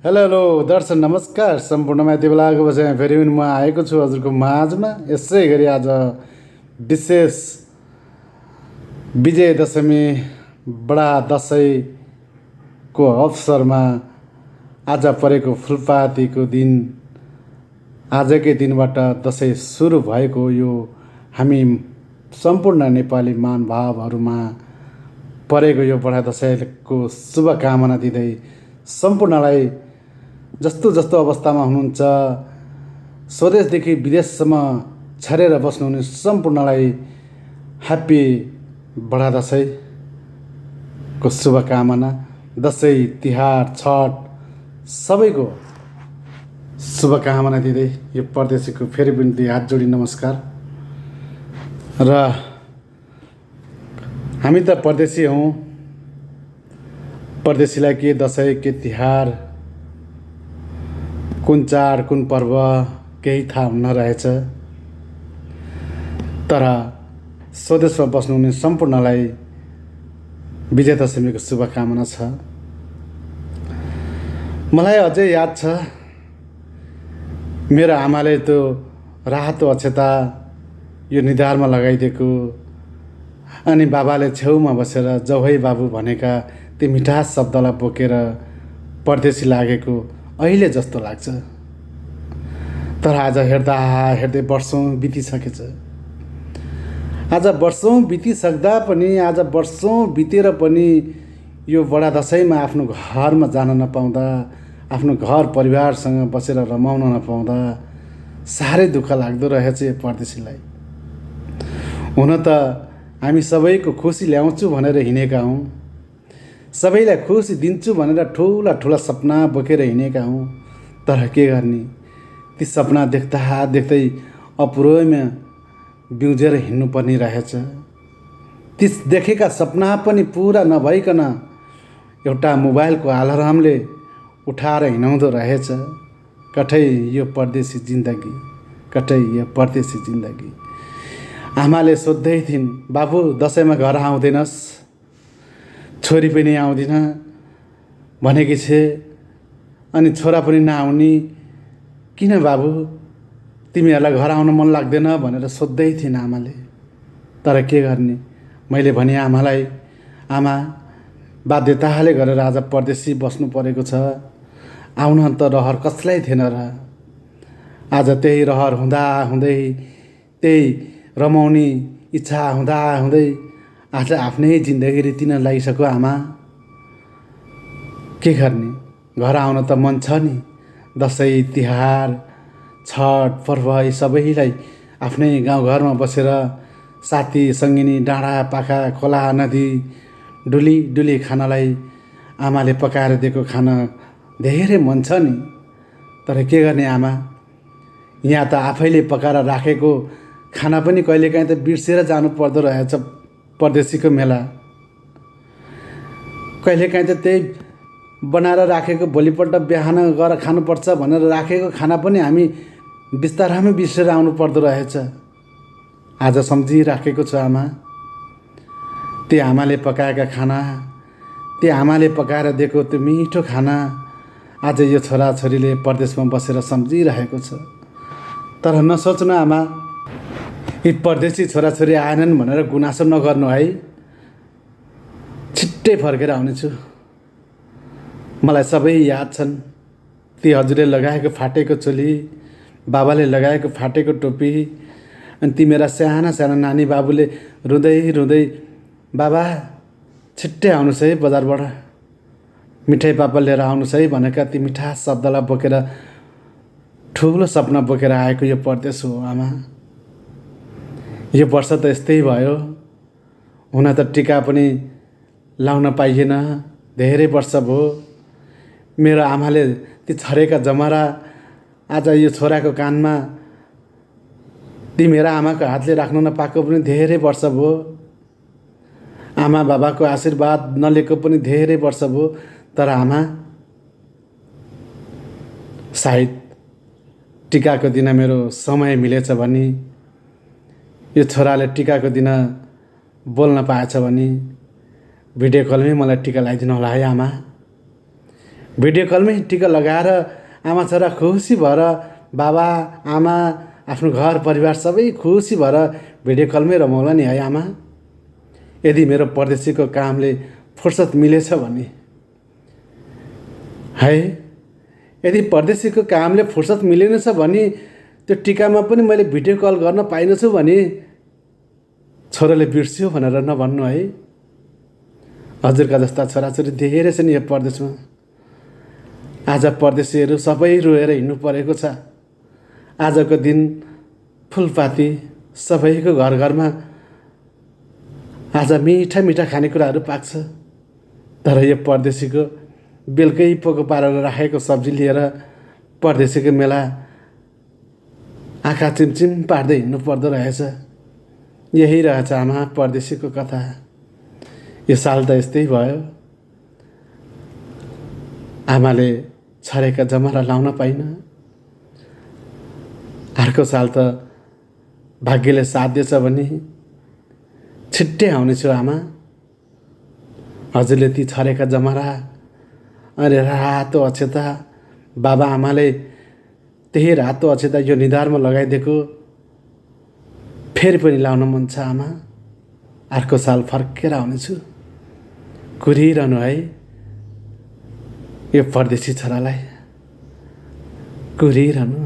Hello hello दर्शन नमस्कार सम्पूर्णमा यति बेलाको बसाइ फेरि पनि म आएको छु हजुरको माझमा। यसै गरी आज विशेष विजय दशमी बडा दसैँको अवसरमा आज परेको फुलपातीको दिन, आजकै दिनबाट दसैँ सुरु भएको यो हामी सम्पूर्ण नेपाली महानुभावहरूमा परेको यो बडा दसैँको शुभकामना दिँदै सम्पूर्णलाई जस्तो जस्तो अवस्थामा हुनुहुन्छ, स्वदेशदेखि विदेशसम्म छरेर बस्नुहुने सम्पूर्णलाई ह्याप्पी बडा दसैँको शुभकामना। दसैँ तिहार छठ सबैको शुभकामना दिँदै यो परदेशीको फेरि पनि दुई हात जोडी नमस्कार। र हामी त परदेशी हौँ, परदेशीलाई के दसैँ के तिहार, कुन चाड कुन पर्व केही थाहा हुन्न रहेछ। तर स्वदेशमा बस्नुहुने सम्पूर्णलाई विजयादशमीको शुभकामना छ। मलाई अझै याद छ मेरो आमाले त्यो रातो अक्षता यो निधारमा लगाइदिएको, अनि बाबाले छेउमा बसेर जौहै बाबु भनेका ती मिठास शब्दलाई बोकेर परदेशी लागेको अहिले जस्तो लाग्छ। तर आज हेर्दा हेर्दै वर्षौँ बितिसकेछ। आज वर्षौँ बितिसक्दा पनि, आज वर्षौँ बितेर पनि यो बडा दसैँमा आफ्नो घरमा जान नपाउँदा, आफ्नो घर परिवारसँग बसेर रमाउन नपाउँदा साह्रै दुःख लाग्दो रहेछ यो परदेशीलाई। हुन त हामी सबैको खुसी ल्याउँछु भनेर हिँडेका हौँ, सबैलाई खुसी दिन्छु भनेर ठुला ठुला सपना बोकेर हिँडेका हौँ। तर के गर्ने, ती सपना देख्दा देख्दै अपुरोमा बिउजेर हिँड्नुपर्ने रहेछ। ती देखेका सपना पनि पुरा नभइकन एउटा मोबाइलको अलार्मले उठाएर हिँडाउँदो रहेछ। कठै यो परदेशी जिन्दगी, कठै यो परदेशी जिन्दगी। आमाले सोध्दै थिइन्, बाबु दसैँमा घर आउँदैनस्? छोरी पनि आउँदिन भनेकी छे, अनि छोरा पनि नआउने, किन बाबु तिमीहरूलाई घर आउन मन लाग्दैन भनेर सोध्दै थिइन् आमाले। तर के गर्ने, मैले भने आमालाई, आमा बाध्यताले गरेर आज परदेशी बस्नु परेको छ, आउन त रहर कसलाई थिएन र। आज त्यही रहर हुँदा हुँदै, त्यही रमाउने इच्छा हुँदा हुँदै आज आफ्नै जिन्दगी रितिन लागिसक्यो आमा। के गर्ने, घर आउन त मन छ नि। दसैँ तिहार छठ पर्व यी सबैलाई आफ्नै गाउँघरमा बसेर साथी सङ्गिनी डाँडा पाखा खोला नदी डुली डुली खानालाई आमाले पकाएर दिएको खाना धेरै मन छ नि। तर के गर्ने आमा, यहाँ त आफैले पकाएर राखेको खाना पनि कहिलेकाहीँ त बिर्सेर जानु पर्दो रहेछ। परदेशीको मेला कहिलेकाहीँ त त्यही बनाएर राखेको भोलिपल्ट बिहान गएर खानुपर्छ भनेर राखेको खाना पनि हामी बिस्तारामै बिर्सेर आउनु पर्दो रहेछ। आज सम्झिराखेको छु आमा, ती आमाले पकाएका खाना, ती आमाले पकाएर दिएको त्यो मिठो खाना आज यो छोराछोरीले परदेशमा बसेर सम्झिरहेको छ। तर नसोच्नु आमा, यी परदेशी छोराछोरी आएनन् भनेर गुनासो नगर्नु है, छिट्टै फर्केर आउनेछु। मलाई सबै याद छन्, ती हजुरले लगाएको फाटेको चोली, बाबाले लगाएको फाटेको टोपी, अनि ती मेरा साना साना नानी बाबुले रुँदै रुँदै, बाबा छिट्टै आउनुहोस् है बजारबाट, मिठाई पापा लिएर आउनुहोस् है भनेका ती मिठा शब्दलाई बोकेर ठुलो सपना बोकेर आएको यो परदेश हो आमा। यो वर्ष त यस्तै भयो। हुन त टिका पनि लाउन पाइएन, धेरै वर्ष भयो। मेरो आमाले ती छरेका जमरा आज यो छोराको कानमा, ती मेरा आमाको हातले राख्न नपाएको पनि धेरै वर्ष भयो। आमा बाबाको आशीर्वाद नलिएको पनि धेरै वर्ष भयो। तर आमा, सायद टिकाको दिन मेरो समय मिलेछ भने, यो छोराले टिकाको दिन बोल्न पाएछ भने भिडियो कलमै मलाई टिका लगाइदिनु होला है आमा। भिडियो कलमै टिका लगाएर आमा छोरा खुसी भएर बाबा आमा आफ्नो घर परिवार सबै खुसी भएर भिडियो कलमै रमाउला नि है आमा। यदि मेरो परदेशीको कामले फुर्सद मिलेछ भने है, यदि परदेशीको कामले फुर्सद मिलेनछ भने त्यो टिकामा पनि मैले भिडियो कल गर्न पाइनछु भने छोराले बिर्स्यो भनेर नभन्नु है। हजुरका जस्ता छोराछोरी धेरै छन् यो परदेशमा। आज परदेशीहरू सबै रोएर हिँड्नु परेको छ। आजको दिन फुलपाती सबैको घर घरमा आज मिठा मिठा खानेकुराहरू पाक्छ, तर यो परदेशीको बेलुकै पोको पारेर राखेको सब्जी लिएर परदेशीको मेला आँखा चिमचिम पार्दै हिँड्नु पर्दो रहेछ। यही रहेछ आमा परदेशीको कथा। यो साल त यस्तै भयो। आमाले छरेका जमरा लाउन पाइन। अर्को साल त भाग्यले साथ दिएछ भने छिट्टै आउनेछु आमा। हजुरले ती छरेका जमरा अनि रातो अक्षता बाबा आमाले त्यही रातो अक्षता यो निधारमा लगाइदिएको फेरि पनि लाउन मन छ आमा। अर्को साल फर्केर आउनेछु। कुरिरहनु है यो परदेशी छोरालाई, कुरिरहनु।